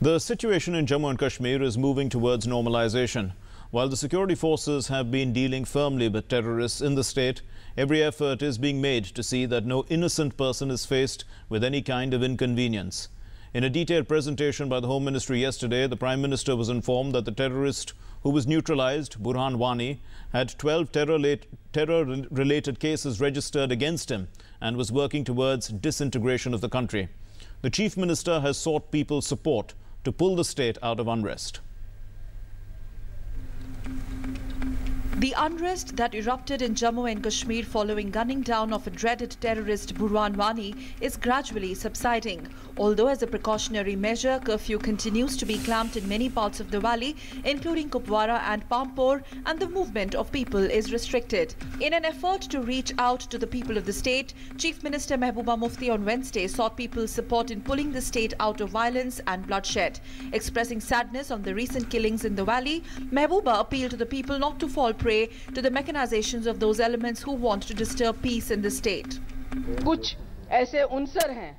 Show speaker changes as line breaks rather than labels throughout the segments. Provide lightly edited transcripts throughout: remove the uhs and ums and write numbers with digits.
The situation in Jammu and Kashmir is moving towards normalization. While the security forces have been dealing firmly with terrorists in the state, every effort is being made to see that no innocent person is faced with any kind of inconvenience. In a detailed presentation by the Home Ministry yesterday, the Prime Minister was informed that the terrorist who was neutralized, Burhan Wani, had 12 terror-related cases registered against him and was working towards disintegration of the country. The Chief Minister has sought people's support to pull the state out of unrest.
The unrest that erupted in Jammu and Kashmir following gunning down of a dreaded terrorist Burhan Wani is gradually subsiding. Although as a precautionary measure, curfew continues to be clamped in many parts of the valley, including Kupwara and Pampore, and the movement of people is restricted. In an effort to reach out to the people of the state, Chief Minister Mehbooba Mufti on Wednesday sought people's support in pulling the state out of violence and bloodshed. Expressing sadness on the recent killings in the valley, Mehbooba appealed to the people not to fall prey to the mechanizations of those elements who want to disturb peace in the state.
कुछ ऐसे उनसर हैं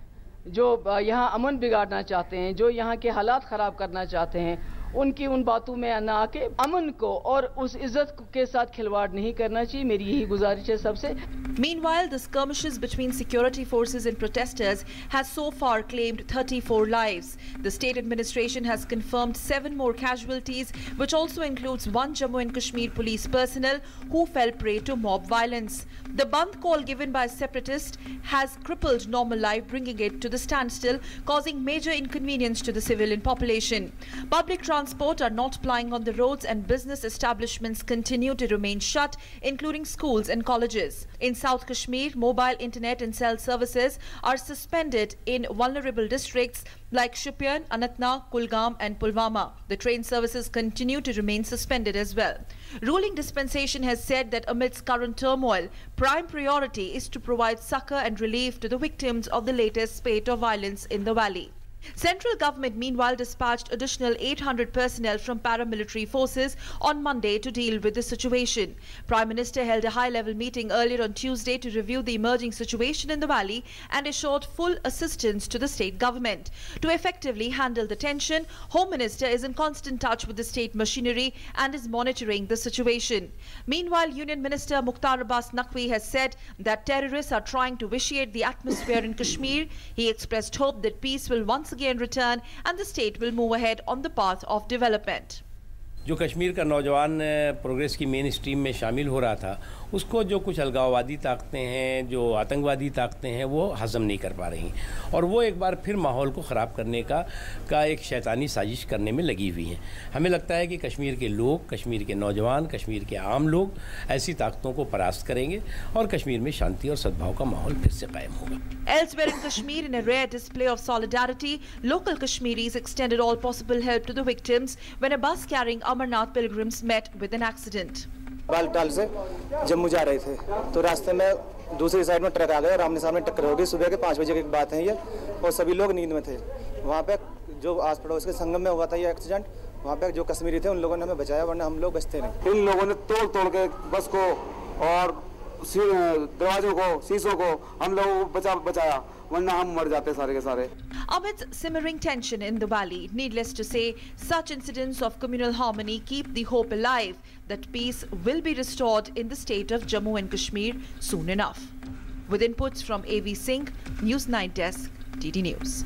जो यहाँ अमन बिगाड़ना चाहते हैं, जो यहाँ के हालात खराब करना चाहते हैं, उनकी उन बातों में ना आके अमन को और उस इज्जत के साथ खिलवाड़ नहीं करना चाहिए. मेरी यही गुजारिश है सबसे.
Meanwhile, the skirmishes between security forces and protesters has so far claimed 34 lives. The state administration has confirmed 7 more casualties, which also includes 1 Jammu and Kashmir police personnel who fell prey to mob violence. The Bandh call given by separatists has crippled normal life, bringing it to the standstill, causing major inconvenience to the civilian population. Public transport are not plying on the roads and business establishments continue to remain shut, including schools and colleges. In South Kashmir, mobile internet and cell services are suspended in vulnerable districts like Shopian, Anantnag, Kulgam and Pulwama. The train services continue to remain suspended as well. Ruling dispensation has said that amidst current turmoil, prime priority is to provide succor and relief to the victims of the latest spate of violence in the valley. Central government meanwhile dispatched additional 800 personnel from paramilitary forces on Monday to deal with the situation. Prime Minister held a high-level meeting earlier on Tuesday to review the emerging situation in the valley and assured full assistance to the state government. To effectively handle the tension, Home Minister is in constant touch with the state machinery and is monitoring the situation. Meanwhile, Union Minister Mukhtar Abbas Naqvi has said that terrorists are trying to vitiate the atmosphere in Kashmir. He expressed hope that peace will once again return and the state will move ahead on the path of development.
जो कश्मीर का नौजवान progress की main stream में शामिल हो रहा था, उसको जो कुछ अलगाववादी ताकतें हैं, जो आतंकवादी ताकतें हैं, वो हजम नहीं कर पा रही और वो एक बार फिर माहौल को ख़राब करने का एक शैतानी साजिश करने में लगी हुई हैं. हमें लगता है कि कश्मीर के लोग, कश्मीर के नौजवान, कश्मीर के आम लोग ऐसी ताकतों को परास्त करेंगे और कश्मीर में शांति और सद्भाव का माहौल फिर से कायम होगा.
Elsewhere in Kashmir, in a rare display of solidarity, local Kashmiris extended all possible help to the victims when a bus carrying Amarnath pilgrims met with an accident.
Baltal से जम्मू जा रहे थे तो रास्ते में दूसरी साइड में ट्रक आ गया और आमने सामने टक्कर हो गई. सुबह के 5 बजे की बात है ये और सभी लोग नींद में थे. वहाँ पे जो आस पड़ोस के संगम में हुआ था ये एक्सीडेंट, वहाँ पे जो कश्मीरी थे उन लोगों ने हमें बचाया, वरना हम लोग बचते नहीं.
इन लोगों ने तोड़ के बस को और दरवाजों को, शीशों को हम लोग बचाया, वरना हम मर जाते सारे के सारे.
Amidst simmering tension in the valley, needless to say, such incidents of communal harmony keep the hope alive that peace will be restored in the state of Jammu and Kashmir soon enough. With inputs from AV Singh, News 9 Desk, DD News.